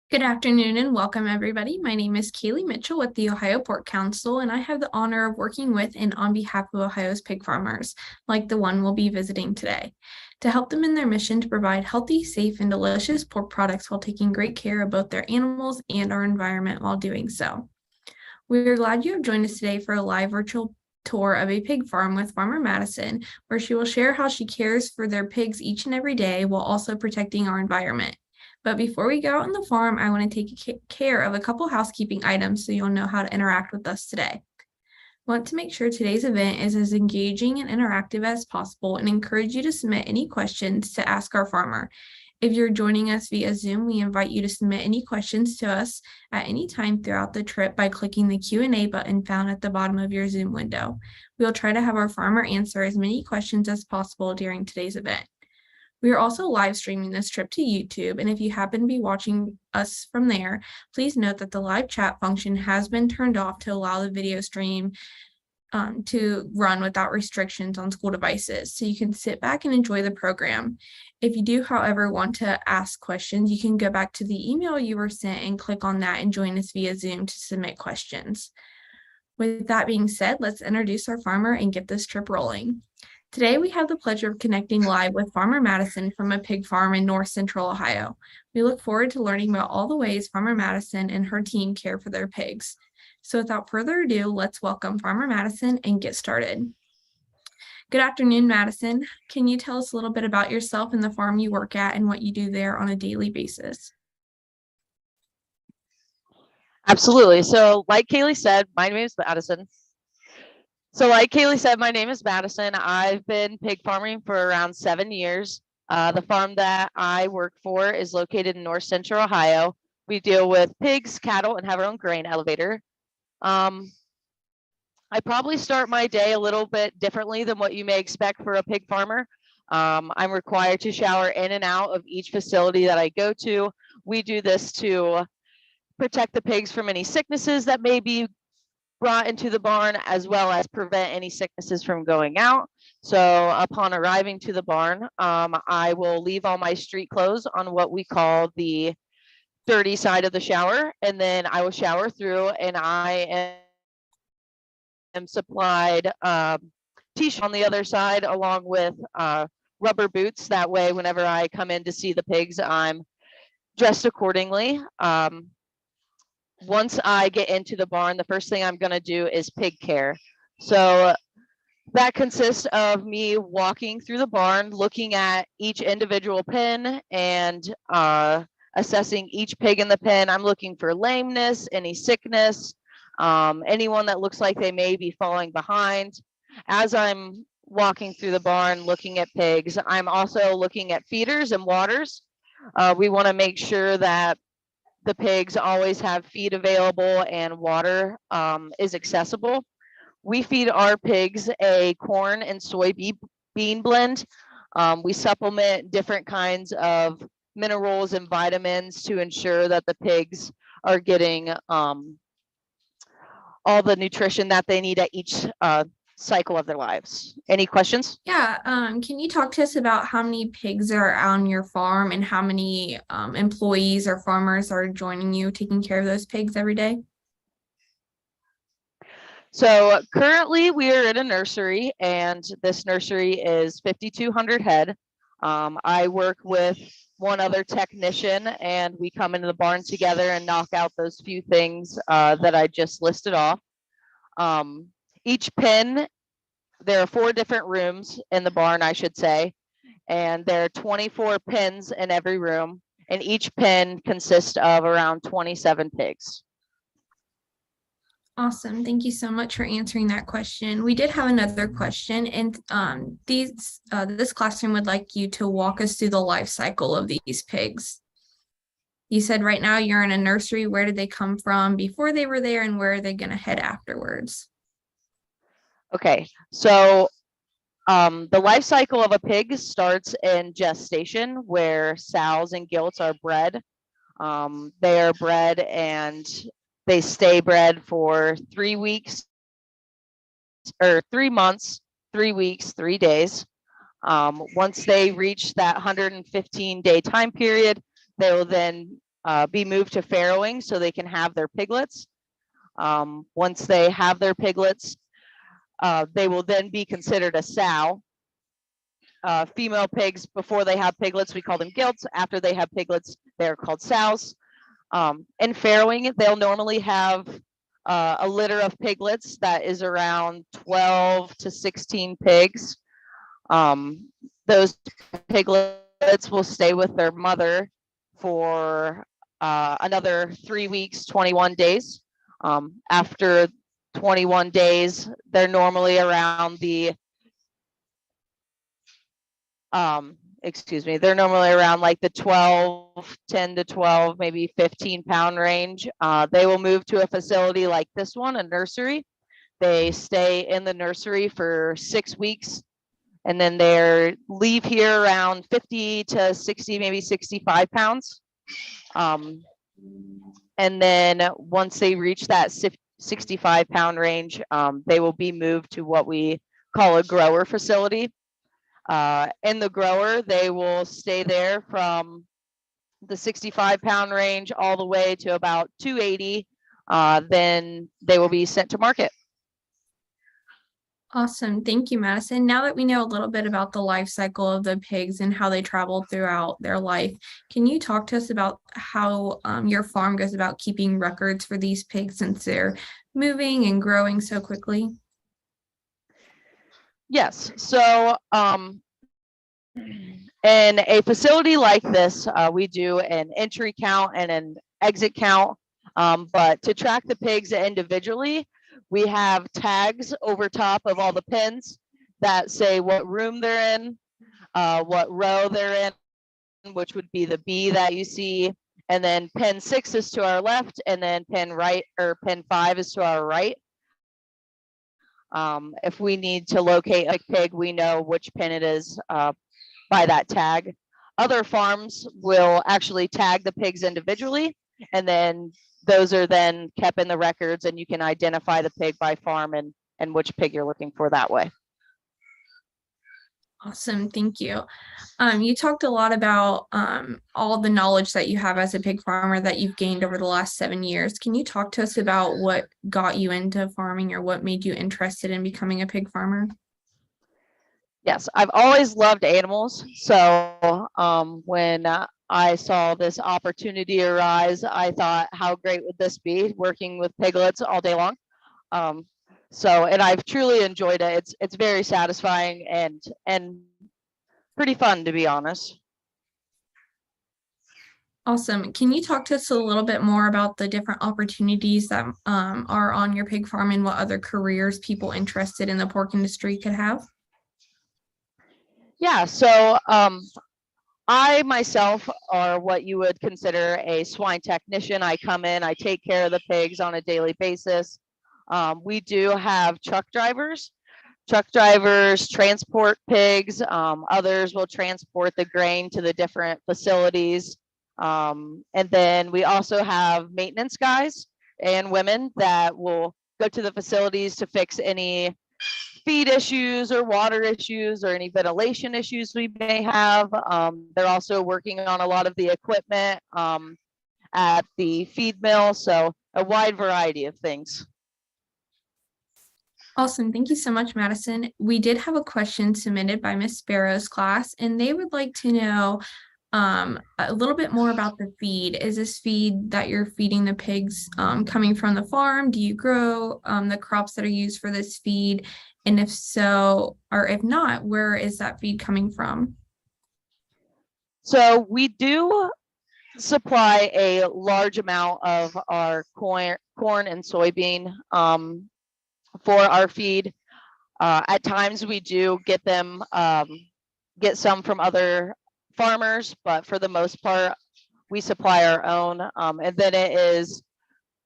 Good afternoon and welcome, everybody. My name is Kaylee Mitchell with the Ohio Pork Council, and I have the honor of working with and on behalf of Ohio's pig farmers, like the one we'll be visiting today, to help them in their mission to provide healthy, safe, and delicious pork products while taking great care of both their animals and our environment while doing so. We're glad you have joined us today for a live virtual tour of a pig farm with Farmer Madison, where she will share how she cares for their pigs each and every day while also protecting our environment. But before we go out on the farm, I want to take care of a couple housekeeping items so you'll know how to interact with us today. Want to make sure today's event is as engaging and interactive as possible and encourage you to submit any questions to ask our farmer. If you're joining us via Zoom, we invite you to submit any questions to us at any time throughout the trip by clicking the Q&A button found at the bottom of your Zoom window. We'll try to have our farmer answer as many questions as possible during today's event. We are also live streaming this trip to YouTube, and if you happen to be watching us from there, please note that the live chat function has been turned off to allow the video stream to run without restrictions on school devices, so you can sit back and enjoy the program. If you do, however, want to ask questions, you can go back to the email you were sent and click on that and join us via Zoom to submit questions. With that being said, let's introduce our farmer and get this trip rolling. Today, we have the pleasure of connecting live with Farmer Madison from a pig farm in North Central Ohio. We look forward to learning about all the ways Farmer Madison and her team care for their pigs. So without further ado, let's welcome Farmer Madison and get started. Good afternoon, Madison. Can you tell us a little bit about yourself and the farm you work at and what you do there on a daily basis? Absolutely. So like Kaylee said, my name is Madison. I've been pig farming for around 7 years. The farm that I work for is located in North Central Ohio. We deal with pigs, cattle, and have our own grain elevator. I probably start my day a little bit differently than what you may expect for a pig farmer. I'm required to shower in and out of each facility that I go to. We do this to protect the pigs from any sicknesses that may be brought into the barn, as well as prevent any sicknesses from going out. So upon arriving to the barn, I will leave all my street clothes on what we call the dirty side of the shower, and then I will shower through, and I am supplied t-shirt on the other side, along with rubber boots. That way, whenever I come in to see the pigs, I'm dressed accordingly. Once I get into the barn, the first thing I'm going to do is pig care. So that consists of me walking through the barn, looking at each individual pen and assessing each pig in the pen. I'm looking for lameness, any sickness, anyone that looks like they may be falling behind. As I'm walking through the barn looking at pigs, I'm also looking at feeders and waters. We want to make sure that the pigs always have feed available and water is accessible. We feed our pigs a corn and soybean blend. We supplement different kinds of minerals and vitamins to ensure that the pigs are getting all the nutrition that they need at each cycle of their lives. Any questions? Yeah, can you talk to us about how many pigs are on your farm and how many employees or farmers are joining you taking care of those pigs every day? So currently we are in a nursery, and this nursery is 5,200 head. I work with one other technician, and we come into the barn together and knock out those few things that I just listed off. Each pen, there are 4 different rooms in the barn, I should say, and there are 24 pens in every room, and each pen consists of around 27 pigs. Awesome. Thank you so much for answering that question. We did have another question, and this classroom would like you to walk us through the life cycle of these pigs. You said right now you're in a nursery. Where did they come from before they were there, and where are they going to head afterwards? Okay, so the life cycle of a pig starts in gestation, where sows and gilts are bred. They are bred and they stay bred for 3 weeks or 3 months, 3 weeks, 3 days. Once they reach that 115-day time period, they will then be moved to farrowing so they can have their piglets. Once they have their piglets, they will then be considered a sow. Female pigs, before they have piglets, we call them gilts. After they have piglets, they're called sows. In farrowing, they'll normally have a litter of piglets that is around 12 to 16 pigs. Those piglets will stay with their mother for another 3 weeks, 21 days. After 21 days, they're normally around the they're normally around like the 10 to 12, maybe 15-pound range. They will move to a facility like this one, a nursery. They stay in the nursery for 6 weeks, and then they leave here around 50 to 60, maybe 65 pounds. And then once they reach that 65-pound range, they will be moved to what we call a grower facility. In the grower, they will stay there from the 65-pound range all the way to about 280. Then they will be sent to market. Awesome. Thank you, Madison. Now that we know a little bit about the life cycle of the pigs and how they travel throughout their life, can you talk to us about how your farm goes about keeping records for these pigs since they're moving and growing so quickly? Yes. So in a facility like this, we do an entry count and an exit count. But to track the pigs individually, we have tags over top of all the pens that say what room they're in, what row they're in, which would be the B that you see. And then pen 6 is to our left, and then pen 5 is to our right. If we need to locate a pig, we know which pen it is by that tag. Other farms will actually tag the pigs individually, and then those are then kept in the records, and you can identify the pig by farm and which pig you're looking for that way. Awesome. Thank you. You talked a lot about all the knowledge that you have as a pig farmer that you've gained over the last 7 years. Can you talk to us about what got you into farming or what made you interested in becoming a pig farmer? Yes, I've always loved animals. So when I saw this opportunity arise, I thought, how great would this be, working with piglets all day long? And I've truly enjoyed it. It's very satisfying and pretty fun, to be honest. Awesome. Can you talk to us a little bit more about the different opportunities that are on your pig farm and what other careers people interested in the pork industry could have? Yeah, so I myself are what you would consider a swine technician. I come in, I take care of the pigs on a daily basis. We do have truck drivers. Truck drivers transport pigs. Others will transport the grain to the different facilities. And then we also have maintenance guys and women that will go to the facilities to fix any feed issues or water issues or any ventilation issues we may have. They're also working on a lot of the equipment at the feed mill, so a wide variety of things. Awesome. Thank you so much, Madison. We did have a question submitted by Miss Sparrow's class, and they would like to know a little bit more about the feed. Is this feed that you're feeding the pigs coming from the farm? Do you grow the crops that are used for this feed? And if so, or if not, where is that feed coming from? So we do supply a large amount of our corn and soybean for our feed. At times we do get get some from other farmers, but for the most part, we supply our own. And then it is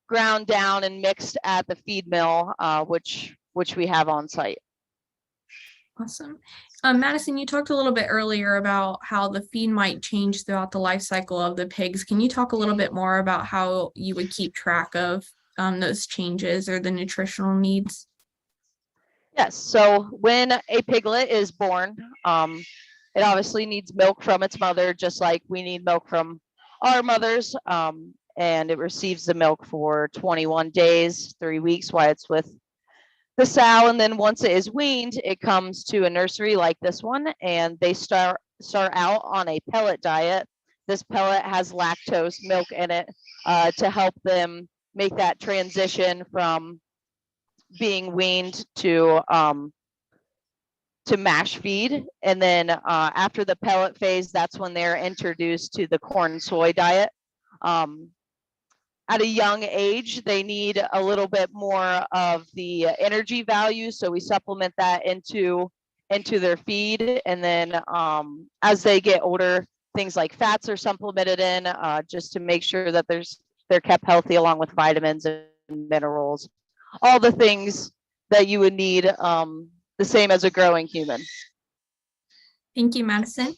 ground down and mixed at the feed mill, which we have on site. Awesome. Madison, you talked a little bit earlier about how the feed might change throughout the life cycle of the pigs. Can you talk a little bit more about how you would keep track of those changes or the nutritional needs? Yes. So when a piglet is born, it obviously needs milk from its mother, just like we need milk from our mothers, and it receives the milk for 21 days, 3 weeks while it's with the sow. And then once it is weaned, it comes to a nursery like this one, and they start out on a pellet diet. This pellet has lactose milk in it to help them make that transition from being weaned to mash feed. And then after the pellet phase, that's when they're introduced to the corn soy diet. At a young age, they need a little bit more of the energy value, so we supplement that into their feed. And then as they get older, things like fats are supplemented in just to make sure that they're kept healthy, along with vitamins and minerals, all the things that you would need, the same as a growing human. Thank you, Madison.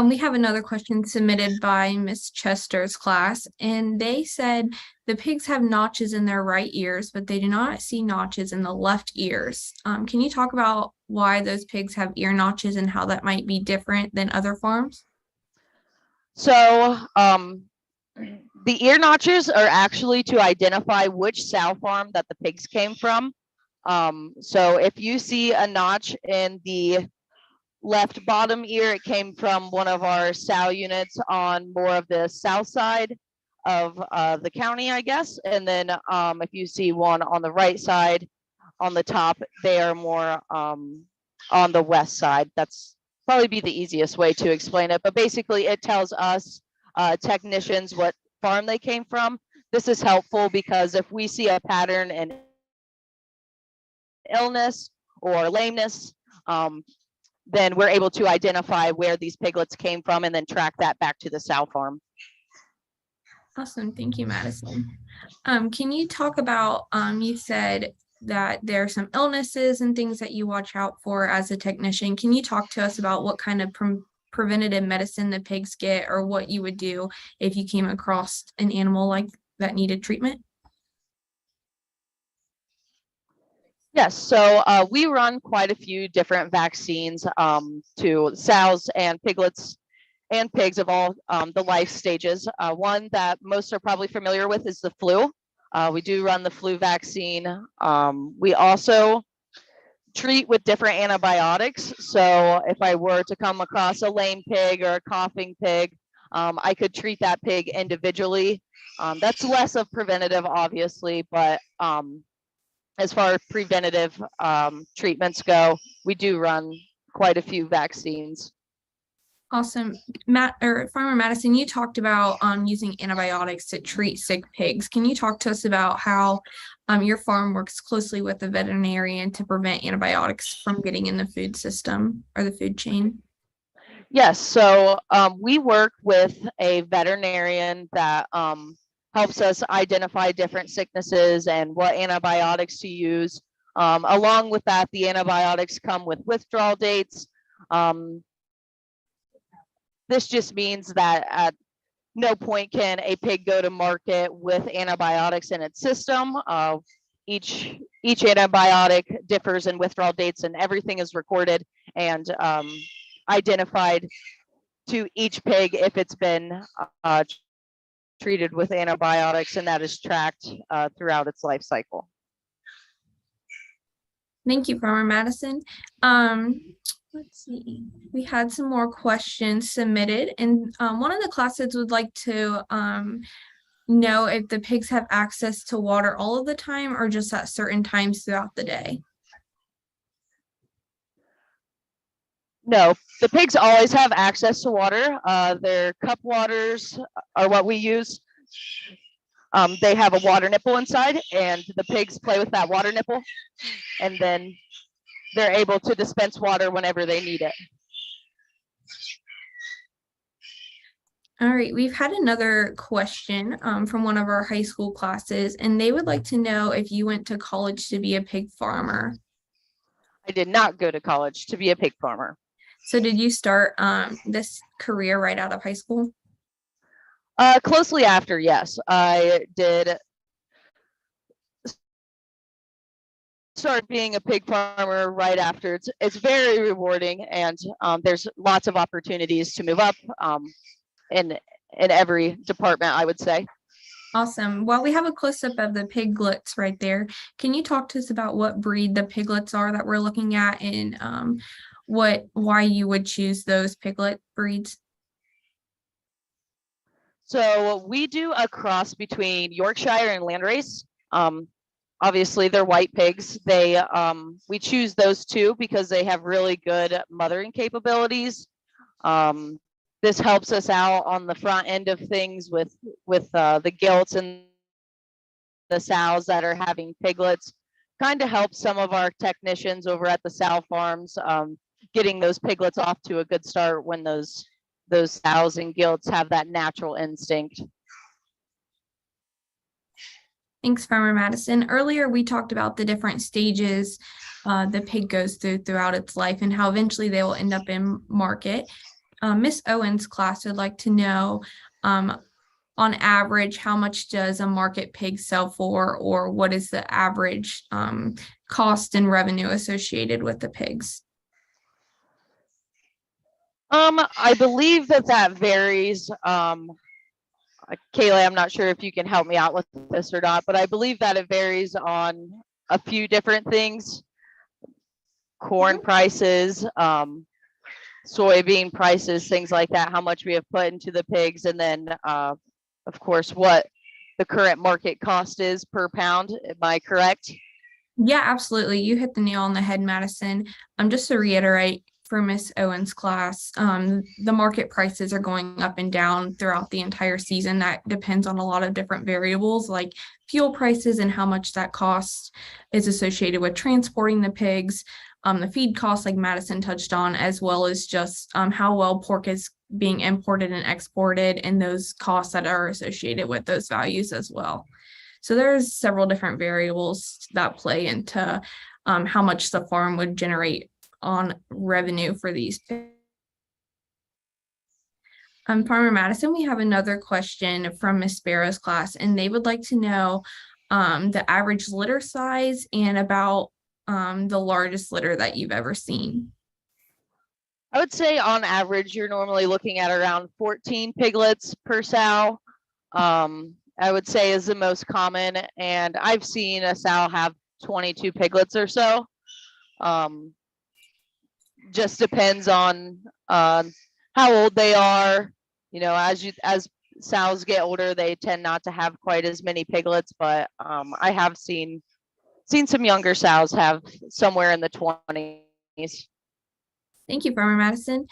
We have another question submitted by Miss Chester's class, and they said the pigs have notches in their right ears, but they do not see notches in the left ears. Can you talk about why those pigs have ear notches and how that might be different than other farms? So the ear notches are actually to identify which sow farm that the pigs came from. So if you see a notch in the left bottom ear, it came from one of our sow units on more of the south side of the county, I guess. And then if you see one on the right side on the top, they are more on the west side. That's probably be the easiest way to explain it. But basically it tells us technicians what farm they came from. This is helpful because if we see a pattern in illness or lameness, then we're able to identify where these piglets came from and then track that back to the sow farm. Awesome. Thank you, Madison. Can you talk about, you said that there are some illnesses and things that you watch out for as a technician. Can you talk to us about what kind of preventative medicine the pigs get, or what you would do if you came across an animal like that needed treatment? Yes, so we run quite a few different vaccines to sows and piglets and pigs of all the life stages. One that most are probably familiar with is the flu. We do run the flu vaccine. We also treat with different antibiotics. So if I were to come across a lame pig or a coughing pig, I could treat that pig individually. That's less of preventative, obviously, but as far as preventative treatments go, we do run quite a few vaccines. Awesome. Farmer Madison, you talked about using antibiotics to treat sick pigs. Can you talk to us about how your farm works closely with the veterinarian to prevent antibiotics from getting in the food system or the food chain? Yes, so we work with a veterinarian that helps us identify different sicknesses and what antibiotics to use. Along with that, the antibiotics come with withdrawal dates. This just means that at no point can a pig go to market with antibiotics in its system. Each antibiotic differs in withdrawal dates, and everything is recorded and identified to each pig if it's been treated with antibiotics, and that is tracked throughout its life cycle. Thank you, Farmer Madison. Let's see, we had some more questions submitted, and one of the classes would like to know if the pigs have access to water all of the time or just at certain times throughout the day. No, the pigs always have access to water. Their cup waters are what we use. They have a water nipple inside, and the pigs play with that water nipple, and then they're able to dispense water whenever they need it. All right, we've had another question from one of our high school classes, and they would like to know if you went to college to be a pig farmer. I did not go to college to be a pig farmer. So did you start this career right out of high school? Closely after, yes. I did start being a pig farmer right after. It's very rewarding, and there's lots of opportunities to move up in every department, I would say. Awesome. While we have a close-up of the piglets right there, can you talk to us about what breed the piglets are that we're looking at and why you would choose those piglet breeds? So we do a cross between Yorkshire and Landrace. Obviously, they're white pigs. We choose those two because they have really good mothering capabilities. This helps us out on the front end of things with the gilts and the sows that are having piglets. Kind of helps some of our technicians over at the sow farms getting those piglets off to a good start when those sows and gilts have that natural instinct. Thanks, Farmer Madison. Earlier, we talked about the different stages the pig goes throughout its life and how eventually they will end up in market. Miss Owens' class would like to know, on average, how much does a market pig sell for, or what is the average cost and revenue associated with the pigs? I believe that varies. Kayla, I'm not sure if you can help me out with this or not, but I believe that it varies on a few different things. Corn prices, soybean prices, things like that, how much we have put into the pigs, and then of course what the current market cost is per pound. Am I correct? Yeah, absolutely. You hit the nail on the head, Madison. Just to reiterate for Miss Owens' class, the market prices are going up and down throughout the entire season. That depends on a lot of different variables like fuel prices and how much that cost is associated with transporting the pigs, the feed costs like Madison touched on, as well as just how well pork is being imported and exported and those costs that are associated with those values as well. So there's several different variables that play into how much the farm would generate on revenue for these. Farmer Madison, we have another question from Miss Sparrow's class, and they would like to know the average litter size and about the largest litter that you've ever seen. I would say on average, you're normally looking at around 14 piglets per sow. I would say is the most common, and I've seen a sow have 22 piglets or so. Just depends on how old they are. You know, as sows get older, they tend not to have quite as many piglets, but I have seen some younger sows have somewhere in the 20s. Thank you, Farmer Madison.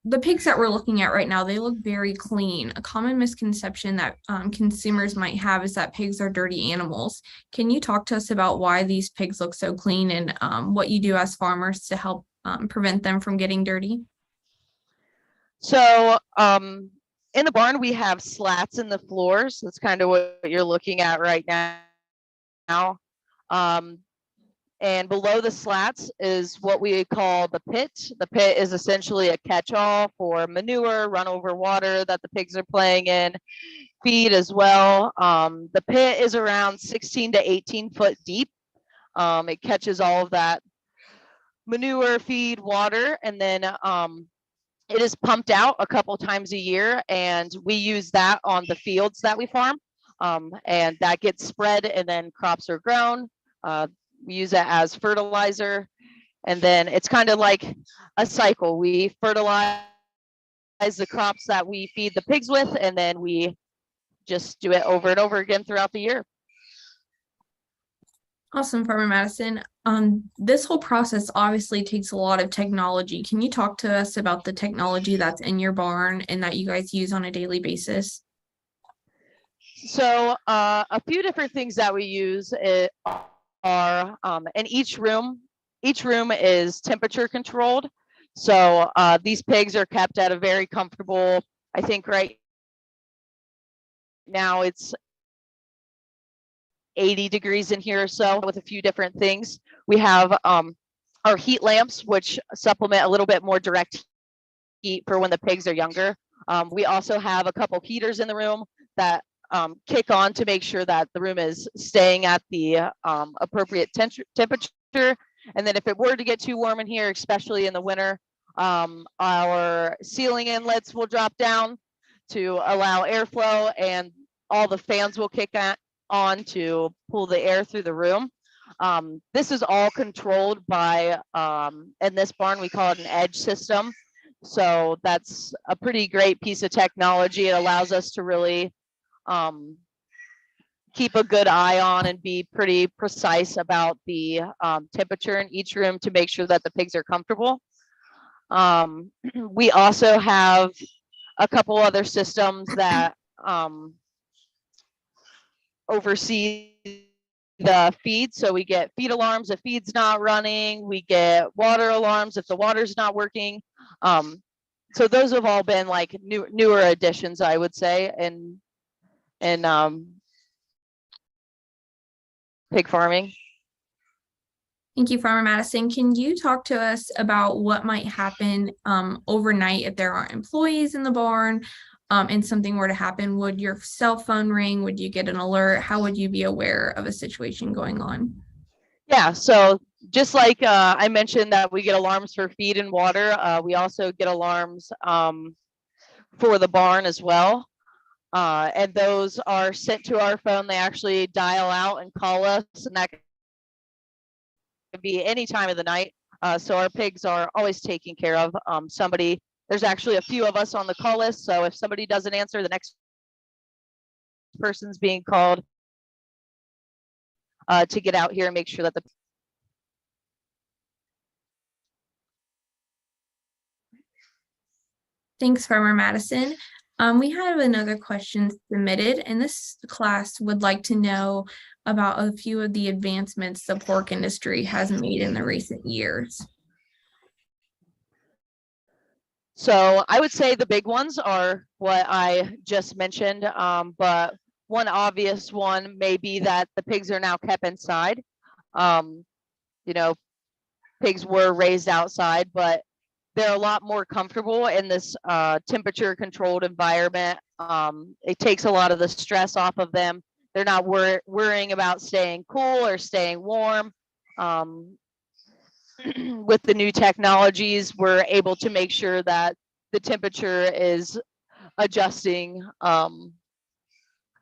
The pigs that we're looking at right now, they look very clean. A common misconception that consumers might have is that pigs are dirty animals. Can you talk to us about why these pigs look so clean and what you do as farmers to help prevent them from getting dirty? So in the barn, we have slats in the floors. That's kind of what you're looking at right now. And below the slats is what we call the pit. The pit is essentially a catch-all for manure, run over water that the pigs are playing in, feed as well. The pit is around 16 to 18 foot deep. It catches all of that manure, feed, water, and then it is pumped out a couple times a year, and we use that on the fields that we farm. And that gets spread, and then crops are grown. We use it as fertilizer, and then it's kind of like a cycle. We fertilize the crops that we feed the pigs with, and then we just do it over and over again throughout the year. Awesome, Farmer Madison. This whole process obviously takes a lot of technology. Can you talk to us about the technology that's in your barn and that you guys use on a daily basis? So a few different things that we use are in each room is temperature controlled. So these pigs are kept at a very comfortable, I think right now it's 80 degrees in here or so with a few different things. We have our heat lamps, which supplement a little bit more direct heat for when the pigs are younger. We also have a couple heaters in the room that kick on to make sure that the room is staying at the appropriate temperature. And then if it were to get too warm in here, especially in the winter, Our ceiling inlets will drop down to allow airflow, and all the fans will kick on to pull the air through the room. This is all controlled by, in this barn, we call it an edge system. So that's a pretty great piece of technology. It allows us to really keep a good eye on and be pretty precise about the temperature in each room to make sure that the pigs are comfortable. We also have a couple other systems that oversee the feed. So we get feed alarms if feed's not running. We get water alarms if the water's not working. So those have all been like newer additions, I would say, in pig farming. Thank you, Farmer Madison. Can you talk to us about what might happen overnight if there aren't employees in the barn and something were to happen? Would your cell phone ring? Would you get an alert? How would you be aware of a situation going on? Yeah, so just like I mentioned that we get alarms for feed and water, we also get alarms for the barn as well. And those are sent to our phone. They actually dial out and call us, and that could be any time of the night. So our pigs are always taken care of. There's actually a few of us on the call list. So if somebody doesn't answer, the next person's being called to get out here and make sure that the Thanks, Farmer Madison. We have another question submitted, and this class would like to know about a few of the advancements the pork industry has made in the recent years. So I would say the big ones are what I just mentioned, but one obvious one may be that the pigs are now kept inside. You know, pigs were raised outside, but they're a lot more comfortable in this temperature controlled environment. It takes a lot of the stress off of them. They're not worrying about staying cool or staying warm. With the new technologies, we're able to make sure that the temperature is adjusting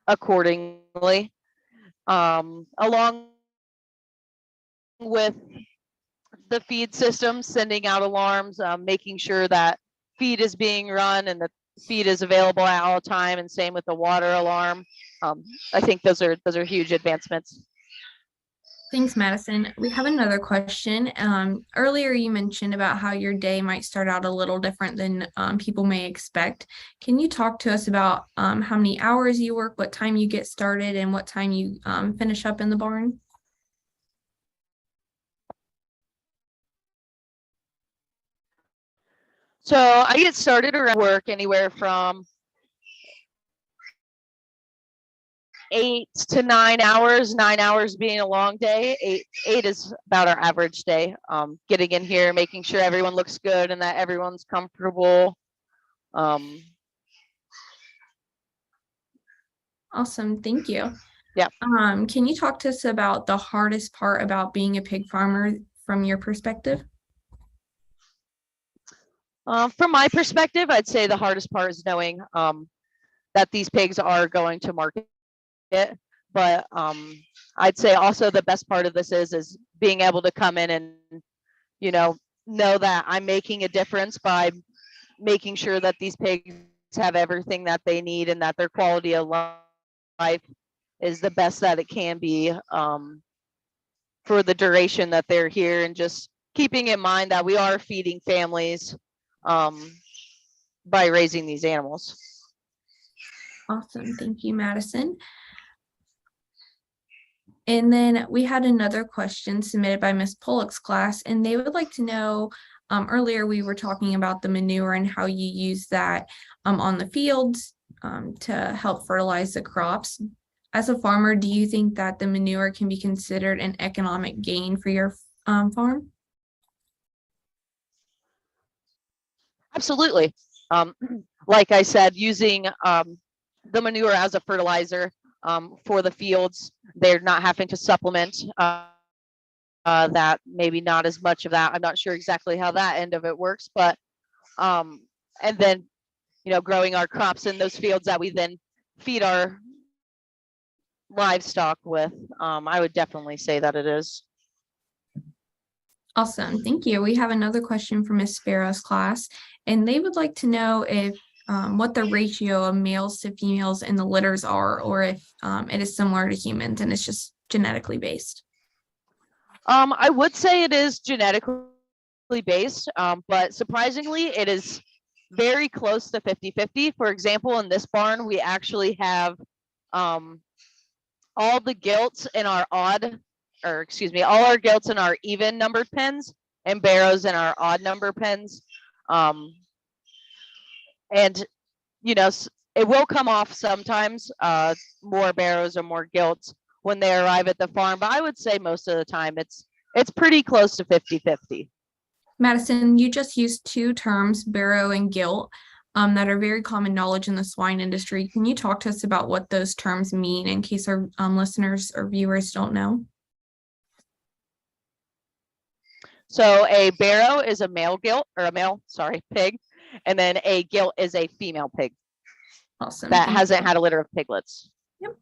accordingly. Along with the feed system, sending out alarms, making sure that feed is being run and the feed is available at all time, and same with the water alarm. I think those are huge advancements. Thanks, Madison. We have another question. Earlier you mentioned about how your day might start out a little different than people may expect. Can you talk to us about how many hours you work, what time you get started, and what time you finish up in the barn? So I get started around work anywhere from 8 to 9 hours, 9 hours being a long day. Eight is about our average day. Getting in here, making sure everyone looks good and that everyone's comfortable. Awesome, thank you. Yeah. Can you talk to us about the hardest part about being a pig farmer from your perspective? From my perspective, I'd say the hardest part is knowing that these pigs are going to market. But I'd say also the best part of this is being able to come in and know that I'm making a difference by making sure that these pigs have everything that they need and that their quality of life is the best that it can be for the duration that they're here, and just keeping in mind that we are feeding families by raising these animals. Awesome, thank you, Madison. And then we had another question submitted by Ms. Pollock's class, and they would like to know, earlier we were talking about the manure and how you use that on the fields to help fertilize the crops. As a farmer, do you think that the manure can be considered an economic gain for your farm? Absolutely. Like I said, using the manure as a fertilizer for the fields, they're not having to supplement that maybe not as much of that. I'm not sure exactly how that end of it works, but and then growing our crops in those fields that we then feed our livestock with. I would definitely say that it is. Awesome, thank you. We have another question from Miss Sparrow's class, and they would like to know if what the ratio of males to females in the litters are, or if it is similar to humans and it's just genetically based. I would say it is genetically based, but surprisingly, it is very close to 50-50. For example, in this barn, we actually have all the gilts in our all our gilts in our even numbered pens and barrows in our odd number pens. And it will come off sometimes, more barrows or more gilts when they arrive at the farm, but I would say most of the time it's pretty close to 50-50. Madison, you just used two terms, barrow and gilt, that are very common knowledge in the swine industry. Can you talk to us about what those terms mean in case our listeners or viewers don't know? So a barrow is a male gilt, or pig, and then a gilt is a female pig. Awesome. That hasn't had a litter of piglets. Yep.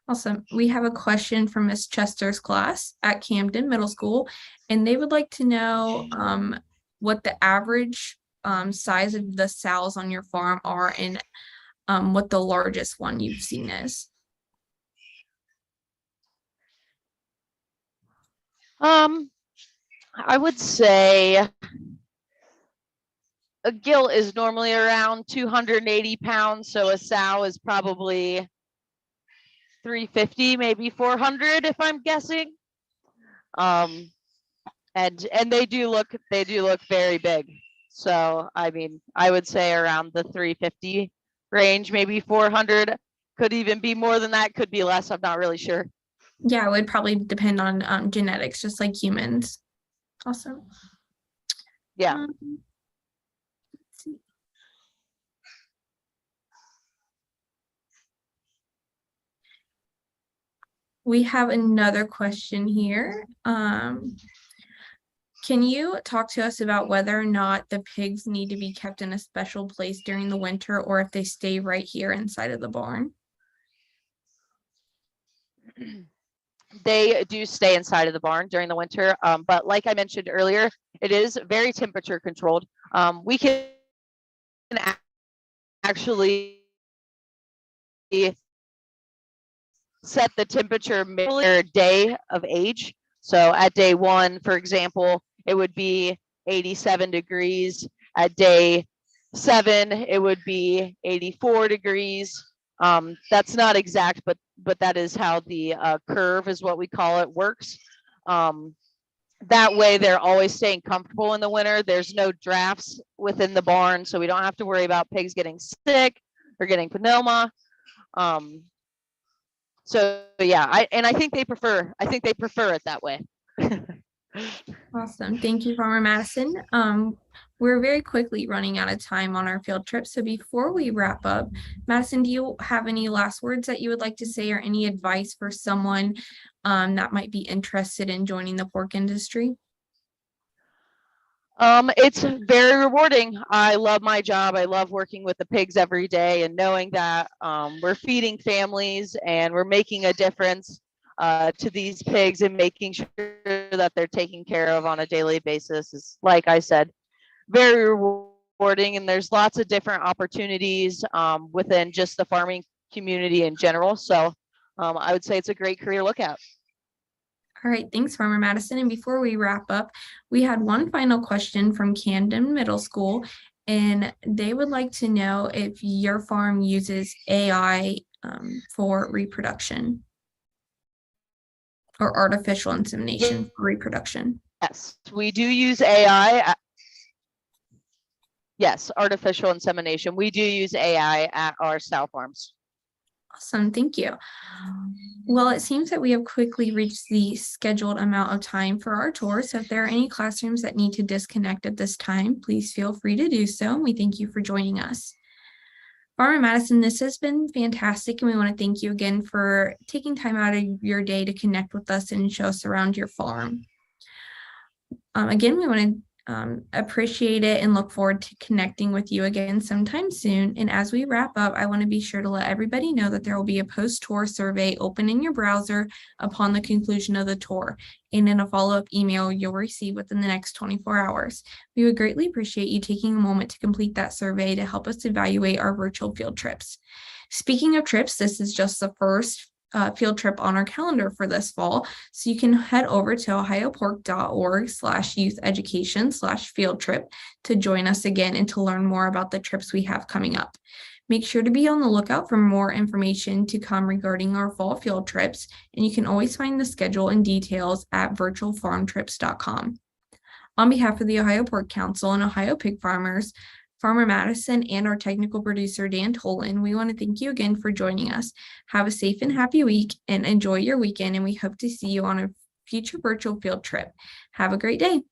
Awesome. We have a question from Miss Chester's class at Camden Middle School, and they would like to know what the average size of the sows on your farm are, and what the largest one you've seen is. I would say a gilt is normally around 280 pounds, so a sow is probably 350, maybe 400, if I'm guessing. And they do look very big. So I mean, I would say around the 350 range, maybe 400. Could even be more than that, could be less. I'm not really sure. Yeah, it would probably depend on genetics, just like humans. Awesome. Yeah. Let's see. We have another question here. Can you talk to us about whether or not the pigs need to be kept in a special place during the winter, or if they stay right here inside of the barn? They do stay inside of the barn during the winter, but like I mentioned earlier, it is very temperature controlled. We can actually set the temperature per day of age. So at day 1, for example, it would be 87 degrees. At day 7, it would be 84 degrees. That's not exact, but that is how the curve, is what we call it, works. That way they're always staying comfortable in the winter. There's no drafts within the barn, so we don't have to worry about pigs getting sick or getting pneuma. So yeah, I think they prefer it that way. Awesome. Thank you, Farmer Madison. We're very quickly running out of time on our field trip. So before we wrap up, Madison, do you have any last words that you would like to say, or any advice for someone that might be interested in joining the pork industry? It's very rewarding. I love my job. I love working with the pigs every day, and knowing that we're feeding families and we're making a difference to these pigs, and making sure that they're taken care of on a daily basis is, like I said, very rewarding. And there's lots of different opportunities within just the farming community in general. So I would say it's a great career to look at. All right, thanks, Farmer Madison. And before we wrap up, we had one final question from Camden Middle School, and they would like to know if your farm uses AI for reproduction, or artificial insemination for reproduction. Yes, we do use AI. Yes, artificial insemination. We do use AI at our sow farms. Awesome, thank you. Well, it seems that we have quickly reached the scheduled amount of time for our tour. So if there are any classrooms that need to disconnect at this time, please feel free to do so. And we thank you for joining us. Farmer Madison, this has been fantastic, and we want to thank you again for taking time out of your day to connect with us and show us around your farm. Again, we want to appreciate it and look forward to connecting with you again sometime soon. And as we wrap up, I want to be sure to let everybody know that there will be a post-tour survey open in your browser upon the conclusion of the tour and in a follow-up email you'll receive within the next 24 hours. We would greatly appreciate you taking a moment to complete that survey to help us evaluate our virtual field trips. Speaking of trips, this is just the first field trip on our calendar for this fall. So you can head over to ohiopork.org/youth education/field trip to join us again and to learn more about the trips we have coming up. Make sure to be on the lookout for more information to come regarding our fall field trips, and you can always find the schedule and details at virtualfarmtrips.com. On behalf of the Ohio Pork Council and Ohio Pig Farmers, Farmer Madison, and our technical producer, Dan Tolan, we want to thank you again for joining us. Have a safe and happy week and enjoy your weekend, and we hope to see you on a future virtual field trip. Have a great day.